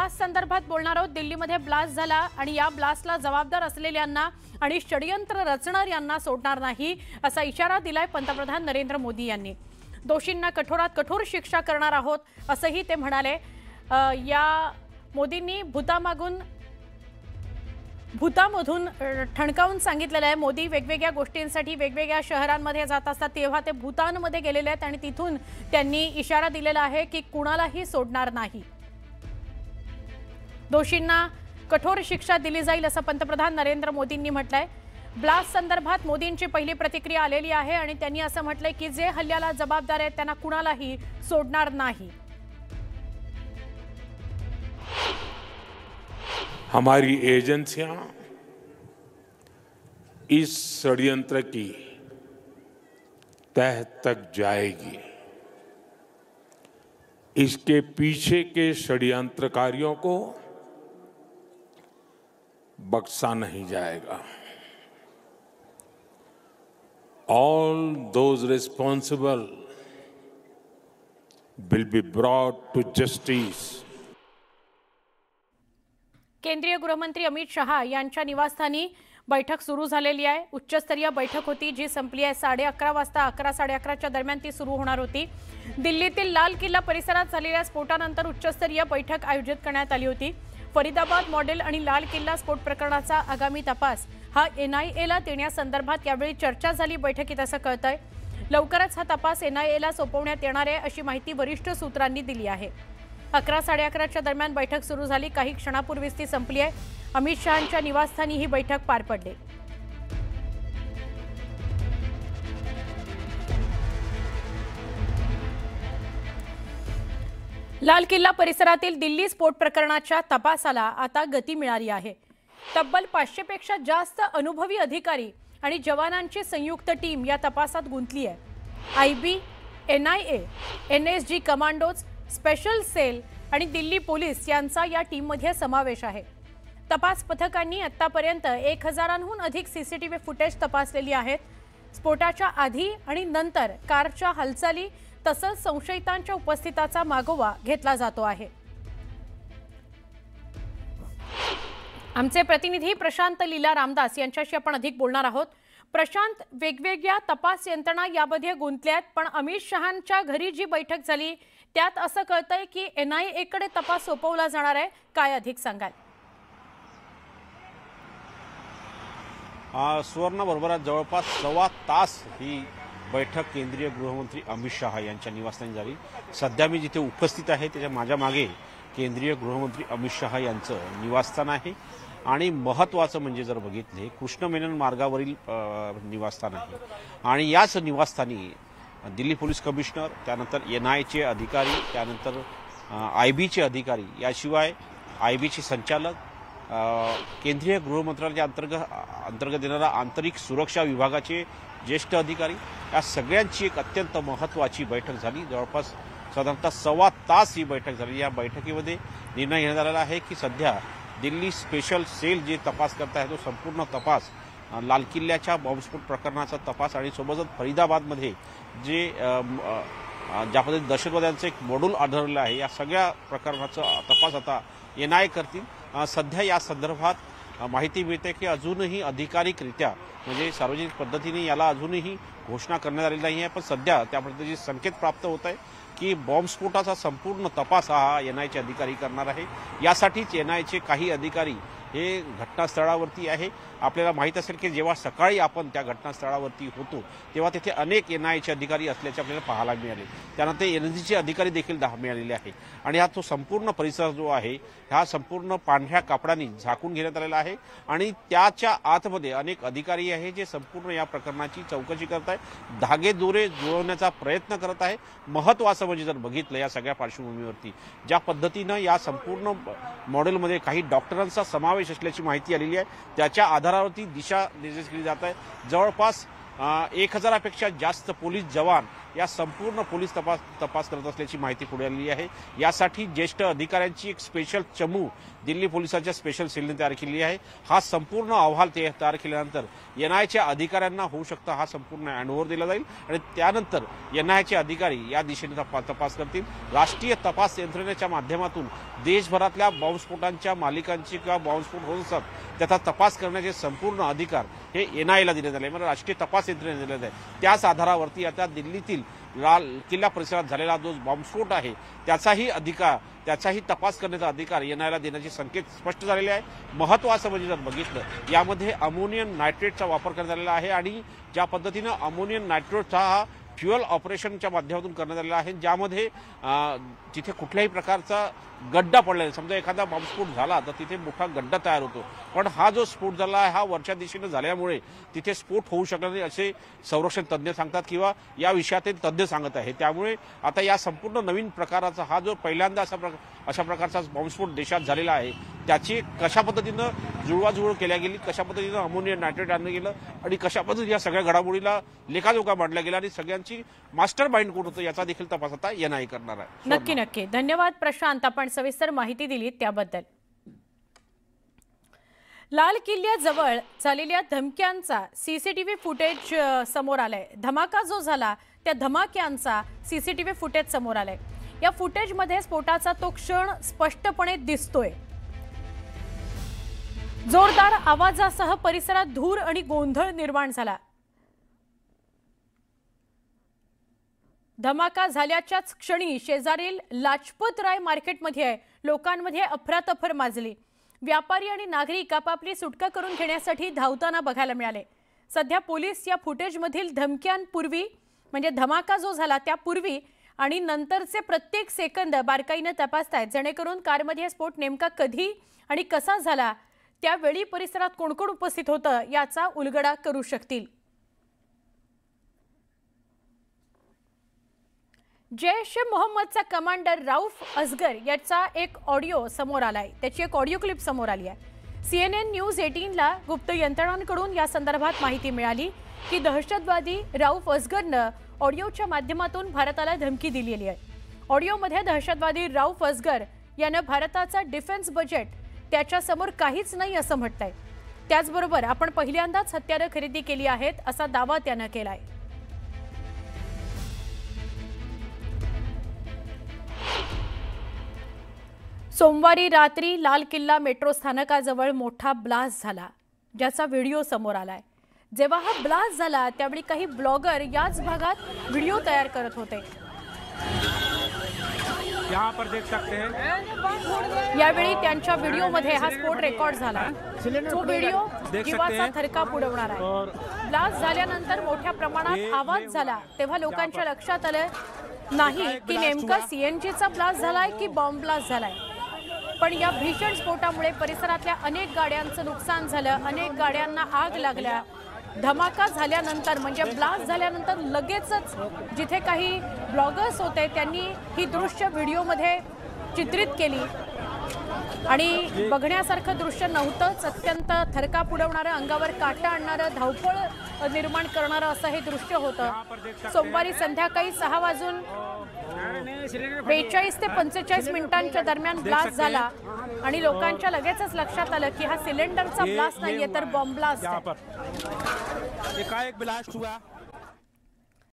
Blast संदर्भात बोलणार आहोत। दिल्लीमध्ये ब्लास्ट झाला आणि या ब्लास्टला जबाबदार असलेल्यांना आणि षडयंत्र रचणाऱ्यांना सोडणार नाही असा इशारा दिलाय पंतप्रधान नरेंद्र मोदी यांनी। दोषींना कठोरात कठोर शिक्षा करणार आहोत असंही ते म्हणाले। या मोदींनी भूतामधून ठणकावून सांगितलेलं आहे। मोदी वेगवेगळ्या गोष्टींसाठी वेगवेगळ्या शहरांमध्ये जात असतात, तेव्हा ते भूतानमध्ये गेलेले आहेत आणि तिथून त्यांनी इशारा दिलेला आहे की कुणालाही सोडणार नाही, दोषींना कठोर शिक्षा दिली जाईल असं पंतप्रधान नरेंद्र मोदींनी म्हटलंय। ब्लास्ट संदर्भात मोदींची पहिली प्रतिक्रिया आलेली आहे आणि त्यांनी असं म्हटलंय की जे हल्ल्याला जबाबदार आहेत त्यांना कुणालाही सोडणार नाही। हमारी एजेंसियां इस षड्यंत्र की तह तक जाएगी। इसके पीछे के षड्यंत्रकारियों को बख्शा नहीं जाएगा। All those responsible will be brought to justice. केंद्रीय गृहमंत्री अमित शहा यांच्या निवासस्थानी बैठक सुरू झालेली आहे। उच्चस्तरीय बैठक होती जी संपली आहे 11:30 वाजता। 11-11:30च्या दरम्यान ती सुरू होणार होती। दिल्लीतील लाल किल्ला परिसरात झालेल्या स्फोटानंतर उच्चस्तरीय बैठक आयोजित करण्यात आली होती। फरीदाबाद मॉडेल आणि लाल किल्ला स्फोट प्रकरणाचा आगामी तपास हा NIAला देण्यासंदर्भात यावेळी चर्चा झाली बैठकीत असं कळतंय। लवकरच हा तपास NIAला सोपवण्यात येणार आहे अशी माहिती वरिष्ठ सूत्रांनी दिली आहे। 11-11:30च्या दरम्यान बैठक सुरू झाली। काही क्षणापूर्वीच ती संपली आहे। अमित शहांच्या निवासस्थानी ही बैठक पार पडली। लाल किल्ला परिसरातील दिल्ली स्फोट प्रकरणाच्या तपासाला आता गती मिळाली आहे। तब्बल 500 पेक्षा जास्त अनुभवी अधिकारी आणि जवानांची संयुक्त टीम या तपासात गुंतली आहे। IB, NIA, NSG commandos, special cell आणि दिल्ली पोलीस यांचा या टीममध्ये समावेश आहे। तपास पथकांनी आतापर्यंत 1000हून अधिक CCTV फुटेज तपासलेली आहेत। स्फोटाच्या आधी आणि नंतर कारच्या हालचाली तसंच संशयितांच्या उपस्थितीचा मागोवा घेतला जातो आहे। आमचे प्रतिनिधी प्रशांत लीला रामदास यांच्याशी आपण अधिक बोलणार आहोत। प्रशांत, वेगवेगळ्या तपास यंत्रणा यामध्ये गुंतल्यात, पण अमित शहांच्या घरी जी बैठक झाली त्यात असं कळतंय की NIAकडे तपास सोपवला जाणार आहे, काय अधिक सांगाल? सुवर्ण बरोबर जवळपास 1.25 तास ही बैठक केंद्रीय गृहमंत्री अमित शहा यांच्या निवासस्थानी झाली। सध्या मी जिथे उपस्थित आहे त्याच्या माझ्या मागे केंद्रीय गृहमंत्री अमित शहा यांचं निवासस्थान आहे आणि महत्त्वाचं म्हणजे जर बघितले कृष्ण मेनन मार्गावरील निवासस्थान आहे आणि याच निवासस्थानी दिल्ली पोलीस कमिशनर, त्यानंतर NIAचे अधिकारी, त्यानंतर IBचे अधिकारी, याशिवाय IBचे संचालक, केंद्रीय गृहमंत्रालयाच्या अंतर्गत येणारा आंतरिक सुरक्षा विभागाचे ज्येष्ठ अधिकारी, या सगळ्यांची एक अत्यंत महत्त्वाची बैठक झाली। जवळपास साधारणतः 1.25 तास ही बैठक झाली। या बैठकीमध्ये निर्णय घेण्यात आलेला आहे की सध्या दिल्ली स्पेशल सेल जे तपास करत आहे तो संपूर्ण तपास लाल किल्ल्याच्या बॉम्बस्फोट प्रकरणाचा तपास आणि सोबतच फरीदाबादमध्ये जे ज्या पद्धतीने दहशतवाद्यांचं एक मॉड्यूल आढळलं आहे या सगळ्या प्रकरणाचा तपास आता NIA करतील। सध्या या संदर्भात माहिती मिळते की अजूनही अधिकारिकरित्या म्हणजे सार्वजनिक पद्धतीने याला अजूनही घोषणा करण्यात आलेली नाही आहे, पण सध्या त्या पद्धतीचे संकेत प्राप्त होत आहे की बॉम्बस्फोटाचा संपूर्ण तपास हा NIAचे अधिकारी करणार आहे। यासाठीच NIAचे काही अधिकारी हे घटनास्थळावरती आहे। आपल्याला माहित असेल की जेव्हा सकाळी आपण त्या घटनास्थळावरती होतो तेव्हा तिथे अनेक NIAचे अधिकारी असल्याचे आपल्याला पाहायला मिळाले। त्यानंतर NSGचे अधिकारी देखील मिळालेले आहे आणि हा तो संपूर्ण परिसर जो आहे हा संपूर्ण पांढऱ्या कापडाने झाकून घेण्यात आलेला आहे आणि त्याच्या आतमध्ये अनेक अधिकारी आहे जे संपूर्ण या प्रकरणाची चौकशी करत आहेत, धागेदोरे जुळवण्याचा प्रयत्न करत आहे। महत्त्वाचं म्हणजे जर बघितलं या सगळ्या पार्श्वभूमीवरती ज्या पद्धतीनं या संपूर्ण मॉडेलमध्ये काही डॉक्टरांचा समावेश असल्याची माहिती आलेली आहे, त्याच्या आधारावरती दिशा निर्देश केली जात आहे। जवळपास 1000पेक्षा जास्त पोलीस जवान या संपूर्ण पोलीस तपास करत असल्याची माहिती पुढे आलेली आहे। यासाठी ज्येष्ठ अधिकाऱ्यांची एक स्पेशल चमू दिल्ली पोलिसांच्या स्पेशल सेलने तयार केली आहे। हा संपूर्ण अहवाल तयार केल्यानंतर एनआयच्या अधिकाऱ्यांना होऊ शकता हा संपूर्ण हँडओव्हर दिला जाईल आणि त्यानंतर एनआयचे अधिकारी या दिशेने तपास करतील। राष्ट्रीय तपास यंत्रणेच्या माध्यमातून देशभरातल्या बॉम्बस्फोटांच्या मालिकांची किंवा बॉम्बस्फोट होत असतात त्याचा तपास करण्याचे संपूर्ण अधिकार हे एनआयला दिले झाले, म्हणजे राष्ट्रीय तपास यंत्रणेने दिले आहे। त्याच आधारावरती आता दिल्लीतील लाल किल्ला परिसरात झालेला जो बॉम्बस्फोट आहे त्याचाही तपास करण्याचा अधिकार एनआयला देण्याचे संकेत स्पष्ट झालेले आहे। महत्त्वाचं म्हणजे जर बघितलं यामध्ये अमोनियम नायट्रेटचा वापर करण्यात आलेला आहे आणि ज्या पद्धतीनं अमोनियम नायट्रेटचा हा फ्युअल ऑपरेशनच्या माध्यमातून करण्यात आलेला आहे, ज्यामध्ये तिथे कुठल्याही प्रकारचा गड्डा पडलेला, समजा एखादा बॉम्बस्फोट झाला तर तिथे मोठा गड्डा तयार होतो, पण हा जो स्फोट झाला आहे हा वरच्या दिशेने झाल्यामुळे तिथे स्फोट होऊ शकणार नाही असे संरक्षण तज्ज्ञ सांगतात किंवा या विषयातील तज्ज्ञ सांगत आहे। त्यामुळे आता या संपूर्ण नवीन प्रकाराचा हा जो पहिल्यांदा अशा प्रकारचा बॉम्बस्फोट देशात झालेला आहे त्याची कशा पद्धतीनं जुळवाजुळव केल्या गेली, कशा पद्धतीनं अमोनियम नायट्रेट आणलं गेलं आणि कशा पद्धतीने या सगळ्या घडामोडीला लेखाजोखा मांडला गेला आणि सगळ्यांची मास्टर माइंड कोण होतं याचा देखील तपास आता एनआय करणार आहे। नक्की नक्की धन्यवाद प्रशांत, आपण सविस्तर माहिती दिली त्याबद्दल। लाल किल्ल्याजवळ झालेल्या धमक्यांचा सीसीटीव्ही फुटेज समोर आलाय। धमाका जो झाला त्या धमाक्यांचा सीसीटीव्ही फुटेज समोर आलाय। या फुटेजमध्ये स्फोटाचा तो क्षण स्पष्टपणे दिसतोय। जोरदार आवाजासह परिसरात धूर आणि गोंधळ निर्माण झाला। धमाका झाल्याच्याच क्षणी शेजारील लाजपत राय मार्केटमध्ये लोकांमध्ये अफरातफर माजली। व्यापारी आणि नागरिक आपापली सुटका करून घेण्यासाठी धावताना बघायला मिळाले। सध्या पोलीस या फुटेजमधील धमक्यांपूर्वी म्हणजे धमाका जो झाला त्यापूर्वी आणि नंतरचे प्रत्येक सेकंद बारकाईने तपासतायत, जेणेकरून कारमध्ये स्फोट नेमका कधी आणि कसा झाला, त्यावेळी परिसरात कोण कोण उपस्थित होतं याचा उलगडा करू शकतील। जैश ए मोहम्मदचा कमांडर रऊफ असगर याचा एक ऑडिओ समोर आलाय, त्याची एक ऑडिओ क्लिप समोर आली आहे। CNN न्यूज 18ला गुप्त यंत्रणांकडून या संदर्भात माहिती मिळाली की दहशतवादी रऊफ असगरनं ऑडिओच्या माध्यमातून भारताला धमकी दिलेली आहे। ऑडिओमध्ये दहशतवादी रऊफ असगर यानं भारताचा डिफेन्स बजेट त्याच्या समोर काहीच नाही असं म्हटलंय। त्याचबरोबर आपण पहिल्यांदाच हत्यारं खरेदी केली आहेत असा दावा त्यानं केलाय। सोमवारी रात्री लाल किल्ला मेट्रो स्थानकाजवळ मोठा ब्लास्ट झाला, ज्याचा व्हिडिओ समोर आलाय। जेव्हा हा ब्लास्ट झाला त्यावेळी काही ब्लॉगर याच भागात व्हिडिओ तयार करत होते। यहाँ पर देख सकते हैं यावेळी त्यांच्या व्हिडिओमध्ये हा स्फोट रेकॉर्ड झाला। तो व्हिडिओ जीवाचा थरकाप उडवणार आहे। ब्लास्ट झाल्यानंतर मोठ्या प्रमाणात आवाज झाला तेव्हा लोकांच्या लक्षात आलं नाही की नेमका सीएनजीचा ब्लास्ट झालाय की बॉम्ब ब्लास्ट झालाय। पण या भीषण स्फोटामुळे परिसरातल्या अनेक गाड्यांचं नुकसान झालं, अनेक गाड्यांना आग लागल्या। धमाका झाल्यानंतर म्हणजे ब्लास्ट झाल्यानंतर लगेचच जिथे काही ब्लॉगर्स होते त्यांनी ही दृश्य व्हिडिओमध्ये चित्रित केली आणि बघण्यासारखं दृश्य नव्हतंच। अत्यंत थरकाप उडवणारं, अंगावर काटा आणणारं, धावपळ निर्माण करणारं असं हे दृश्य होतं। सोमवारी संध्याकाळी 6:42 ते 45 मिनिटांच्या दरम्यान ब्लास्ट झाला आणि लोकांच्या लगेचच लक्षात आलं की हा सिलेंडरचा ब्लास्ट नाहीये तर बॉम्ब ब्लास्ट आहे। एकाएक ब्लास्ट हुआ।